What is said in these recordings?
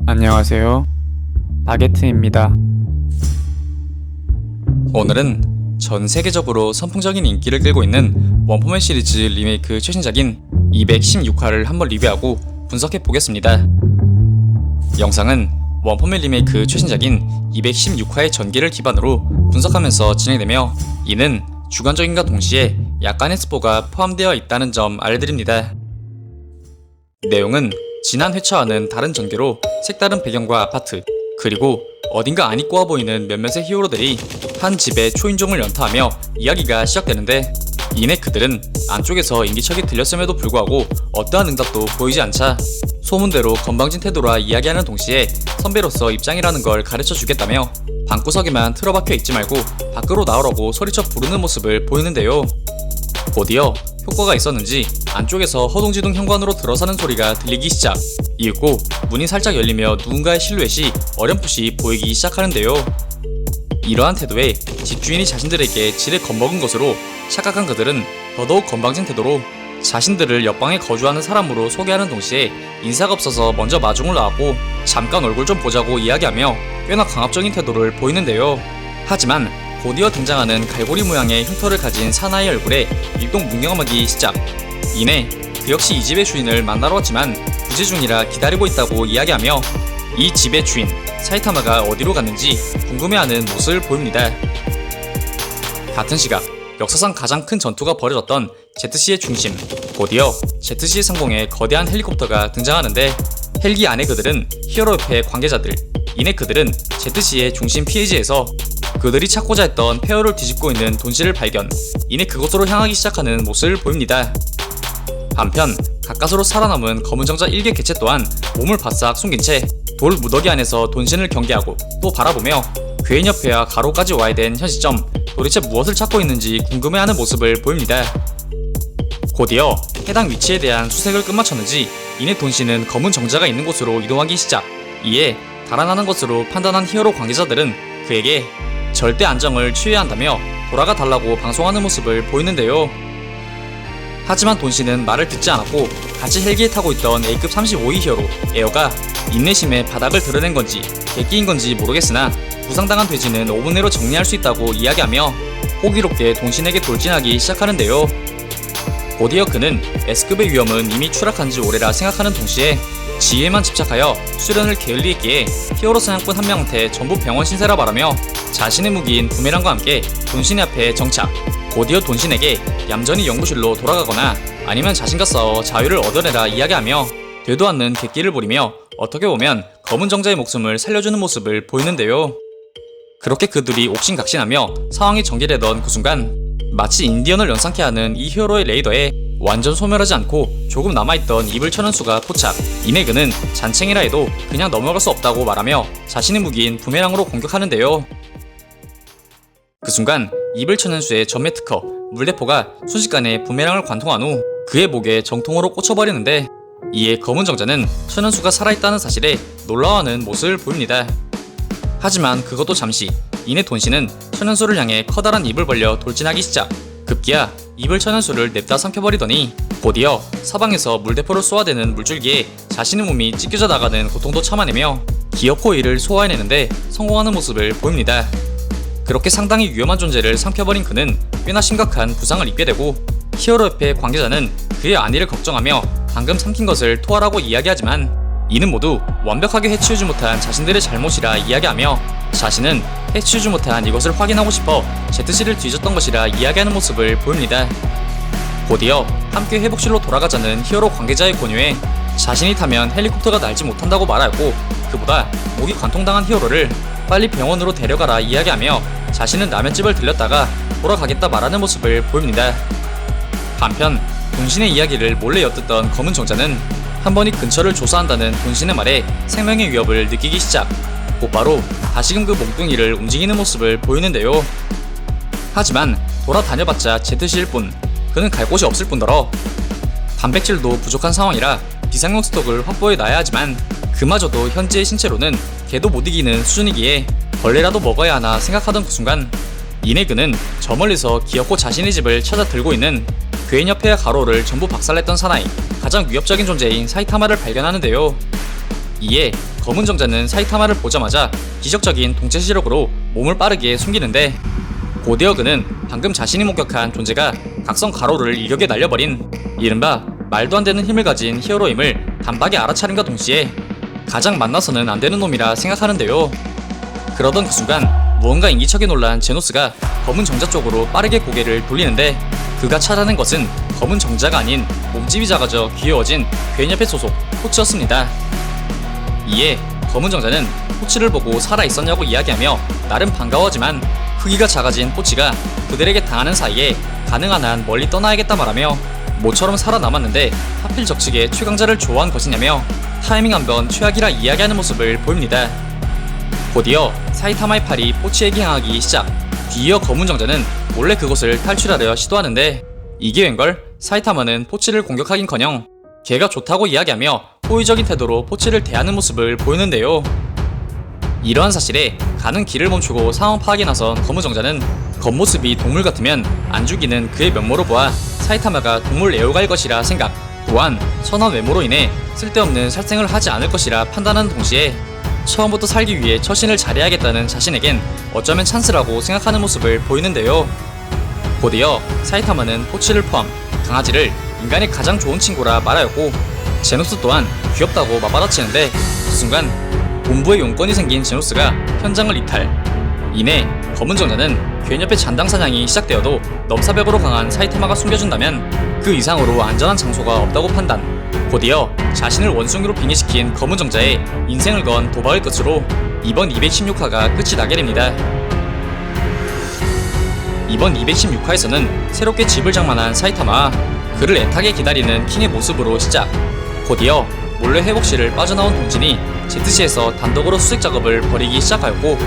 안녕하세요. 바게트입니다. 오늘은 전 세계적으로 선풍적인 인기를 끌고 있는 원포맨 시리즈 리메이크 최신작인 216화를 한번 리뷰하고 분석해 보겠습니다. 영상은 원포맨 리메이크 최신작인 216화의 전기를 기반으로 분석하면서 진행되며, 이는 주관적인과 동시에 약간의 스포가 포함되어 있다는 점 알려드립니다. 내용은 지난 회차와는 다른 전개로 색다른 배경과 아파트, 그리고 어딘가 안이 꼬아 보이는 몇몇의 히어로들이 한 집의 초인종을 연타하며 이야기가 시작되는데, 이내 그들은 안쪽에서 인기척이 들렸음에도 불구하고 어떠한 응답도 보이지 않자 소문대로 건방진 태도라 이야기하는 동시에 선배로서 입장이라는 걸 가르쳐 주겠다며 방구석에만 틀어박혀 있지 말고 밖으로 나오라고 소리쳐 부르는 모습을 보이는데요. 곧이어 효과가 있었는지 안쪽에서 허둥지둥 현관으로 들어서는 소리가 들리기 시작, 이윽고 문이 살짝 열리며 누군가의 실루엣이 어렴풋이 보이기 시작하는데요. 이러한 태도에 집주인이 자신들에게 지레 겁먹은 것으로 착각한 그들은 더더욱 건방진 태도로 자신들을 옆방에 거주하는 사람으로 소개하는 동시에 인사가 없어서 먼저 마중을 나왔고 잠깐 얼굴 좀 보자고 이야기하며 꽤나 강압적인 태도를 보이는데요. 하지만 곧이어 등장하는 갈고리 모양의 흉터를 가진 사나이의 얼굴에 일동 문경하기 시작. 이내 그 역시 이 집의 주인을 만나러 왔지만 부재 중이라 기다리고 있다고 이야기하며 이 집의 주인 사이타마가 어디로 갔는지 궁금해하는 모습을 보입니다. 같은 시각 역사상 가장 큰 전투가 벌어졌던 ZC의 중심, 곧이어 ZC의 상공에 거대한 헬리콥터가 등장하는데, 헬기 안에 그들은 히어로협회 관계자들, 이내 그들은 ZC의 중심 피해지에서 그들이 찾고자 했던 폐허를 뒤집고 있는 돈씨를 발견, 이내 그곳으로 향하기 시작하는 모습을 보입니다. 한편 가까스로 살아남은 검은정자 1개 개체 또한 몸을 바싹 숨긴 채 돌 무더기 안에서 돈신을 경계하고 또 바라보며 괴인협회와 가로까지 와야 된 현 시점 도대체 무엇을 찾고 있는지 궁금해하는 모습을 보입니다. 곧이어 해당 위치에 대한 수색을 끝마쳤는지 이내 돈신은 검은 정자가 있는 곳으로 이동하기 시작. 이에 달아나는 것으로 판단한 히어로 관계자들은 그에게 절대 안정을 취해야 한다며 돌아가 달라고 방송하는 모습을 보이는데요. 하지만 돈씨는 말을 듣지 않았고 같이 헬기에 타고 있던 A급 35위 히어로 에어가 인내심에 바닥을 드러낸 건지 객기인 건지 모르겠으나 부상당한 돼지는 5분 내로 정리할 수 있다고 이야기하며 호기롭게 돈신에게 돌진하기 시작하는데요. 곧이어 그는 S급의 위험은 이미 추락한 지 오래라 생각하는 동시에 지혜만 집착하여 수련을 게을리했기에 히어로 사냥꾼 한 명한테 전부 병원 신세라 말하며 자신의 무기인 부메랑과 함께 돈신의 앞에 정착. 곧이어 돈신에게 얌전히 연구실로 돌아가거나 아니면 자신과 싸워 자유를 얻어내라 이야기하며 되도 않는 객기를 부리며 어떻게 보면 검은 정자의 목숨을 살려주는 모습을 보이는데요. 그렇게 그들이 옥신각신하며 상황이 전개되던 그 순간 마치 인디언을 연상케 하는 이 히어로의 레이더에 완전 소멸하지 않고 조금 남아있던 이블 천연수가 포착. 이내 그는 잔챙이라 해도 그냥 넘어갈 수 없다고 말하며 자신의 무기인 부메랑으로 공격하는데요. 그 순간 이블 천연수의 전매 특허 물대포가 순식간에 부메랑을 관통한 후 그의 목에 정통으로 꽂혀버리는데, 이에 검은 정자는 천연수가 살아있다는 사실에 놀라워하는 모습을 보입니다. 하지만 그것도 잠시, 이내 돈씨는 천연수를 향해 커다란 입을 벌려 돌진하기 시작. 급기야 입을 천연수를 냅다 삼켜버리더니 곧이어 사방에서 물대포를 쏘아대는 물줄기에 자신의 몸이 찢겨져 나가는 고통도 참아내며 기어코 이를 소화해내는데 성공하는 모습을 보입니다. 그렇게 상당히 위험한 존재를 삼켜버린 그는 꽤나 심각한 부상을 입게 되고, 히어로협회 관계자는 그의 안위를 걱정하며 방금 삼킨 것을 토하라고 이야기하지만 이는 모두 완벽하게 해치우지 못한 자신들의 잘못이라 이야기하며 자신은 해치우지 못한 이것을 확인하고 싶어 ZC를 뒤졌던 것이라 이야기하는 모습을 보입니다. 곧이어 함께 회복실로 돌아가자는 히어로 관계자의 권유에 자신이 타면 헬리콥터가 날지 못한다고 말하였고, 그보다 목이 관통당한 히어로를 빨리 병원으로 데려가라 이야기하며 자신은 라면집을 들렸다가 돌아가겠다 말하는 모습을 보입니다. 한편 돈신의 이야기를 몰래 엿듣던 검은 정자는 한 번이 근처를 조사한다는 돈신의 말에 생명의 위협을 느끼기 시작. 곧바로 다시금 그 몽둥이를 움직이는 모습을 보이는데요. 하지만 돌아다녀봤자 ZC일 뿐, 그는 갈 곳이 없을 뿐더러 단백질도 부족한 상황이라 비상용 스톡을 확보해 놔야 하지만 그마저도 현재의 신체로는 개도 못 이기는 수준이기에 벌레라도 먹어야 하나 생각하던 그 순간 이내 그는 저 멀리서 기어코 자신의 집을 찾아 들고 있는 괴인협회의 가로를 전부 박살냈던 사나이, 가장 위협적인 존재인 사이타마를 발견하는데요. 이에 검은 정자는 사이타마를 보자마자 기적적인 동체 시력으로 몸을 빠르게 숨기는데, 곧이어 그는 방금 자신이 목격한 존재가 각성 가로를 일격에 날려버린 이른바 말도 안 되는 힘을 가진 히어로임을 단박에 알아차림과 동시에 가장 만나서는 안 되는 놈이라 생각하는데요. 그러던 그 순간 무언가 인기척에 놀란 제노스가 검은 정자 쪽으로 빠르게 고개를 돌리는데, 그가 찾아낸 것은 검은 정자가 아닌 몸집이 작아져 귀여워진 괜옆의 소속 포치였습니다. 이에 검은 정자는 포치를 보고 살아있었냐고 이야기하며 나름 반가워하지만, 크기가 작아진 포치가 그들에게 당하는 사이에 가능한 한 멀리 떠나야겠다 말하며 모처럼 살아남았는데 하필 적측에 최강자를 좋아한 것이냐며 타이밍 한번 최악이라 이야기하는 모습을 보입니다. 곧이어 사이타마의 팔이 포치에게 향하기 시작. 뒤이어 검은 정자는 몰래 그곳을 탈출하려 시도하는데, 이게 웬걸 사이타마는 포치를 공격하긴커녕 걔가 좋다고 이야기하며 호의적인 태도로 포치를 대하는 모습을 보이는데요. 이러한 사실에 가는 길을 멈추고 상황 파악에 나선 검은 정자는 겉모습이 동물 같으면 안 죽이는 그의 면모로 보아 사이타마가 동물 애호가일 것이라 생각, 또한 선한 외모로 인해 쓸데없는 살생을 하지 않을 것이라 판단하는 동시에 처음부터 살기 위해 처신을 잘해야겠다는 자신에겐 어쩌면 찬스라고 생각하는 모습을 보이는데요. 곧이어 사이타마는 포치를 포함 강아지를 인간의 가장 좋은 친구라 말하였고, 제노스 또한 귀엽다고 맞받아치는데, 그 순간 본부에 용건이 생긴 제노스가 현장을 이탈. 이내 검은 정자는 괜옆의 잔당 사냥이 시작되어도 넘사벽으로 강한 사이타마가 숨겨준다면 그 이상으로 안전한 장소가 없다고 판단. 곧이어 자신을 원숭이로 빙의시킨 검은 정자의 인생을 건 도박을 끝으로 이번 216화가 끝이 나게 됩니다. 이번 216화에서는 새롭게 집을 장만한 사이타마와 그를 애타게 기다리는 킹의 모습으로 시작. 곧이어 몰래 회복실을 빠져나온 동진이 ZC에서 단독으로 수색 작업을 벌이기 시작하였고,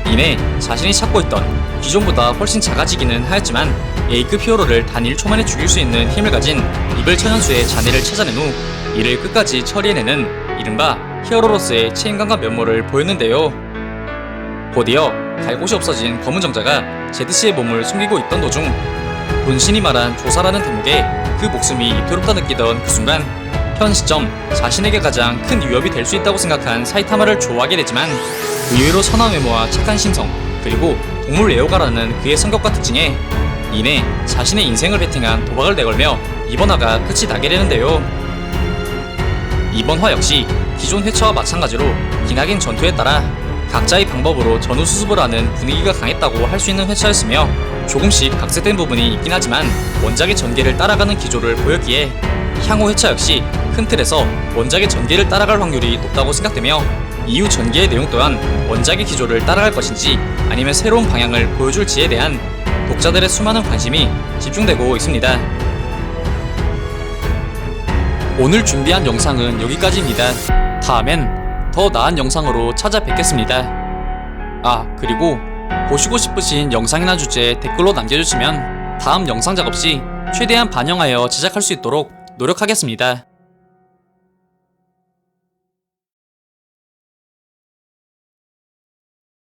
이내 자신이 찾고 있던 기존보다 훨씬 작아지기는 하였지만 A급 히어로를 단 1초 만에 죽일 수 있는 힘을 가진 이글 천연수의 자네를 찾아낸 후 이를 끝까지 처리해내는 이른바 히어로로서의 책임감과 면모를 보였는데요. 곧이어 갈 곳이 없어진 검은 정자가 ZC의 몸을 숨기고 있던 도중 본신이 말한 조사라는 대목에 그 목숨이 위태롭다 느끼던 그 순간, 현 시점 자신에게 가장 큰 위협이 될 수 있다고 생각한 사이타마를 좋아하게 되지만, 의외로 선한 외모와 착한 심성, 그리고 동물 애호가라는 그의 성격과 특징에 이내 자신의 인생을 베팅한 도박을 내걸며 이번 화가 끝이 나게 되는데요. 이번 화 역시 기존 회차와 마찬가지로 기나긴 전투에 따라 각자의 방법으로 전후 수습을 하는 분위기가 강했다고 할 수 있는 회차였으며, 조금씩 각색된 부분이 있긴 하지만 원작의 전개를 따라가는 기조를 보였기에 향후 회차 역시 큰 틀에서 원작의 전개를 따라갈 확률이 높다고 생각되며, 이후 전개의 내용 또한 원작의 기조를 따라갈 것인지 아니면 새로운 방향을 보여줄지에 대한 독자들의 수많은 관심이 집중되고 있습니다. 오늘 준비한 영상은 여기까지입니다. 다음엔 더 나은 영상으로 찾아뵙겠습니다. 아, 그리고 보시고 싶으신 영상이나 주제 댓글로 남겨주시면 다음 영상 작업 시 최대한 반영하여 제작할 수 있도록 노력하겠습니다.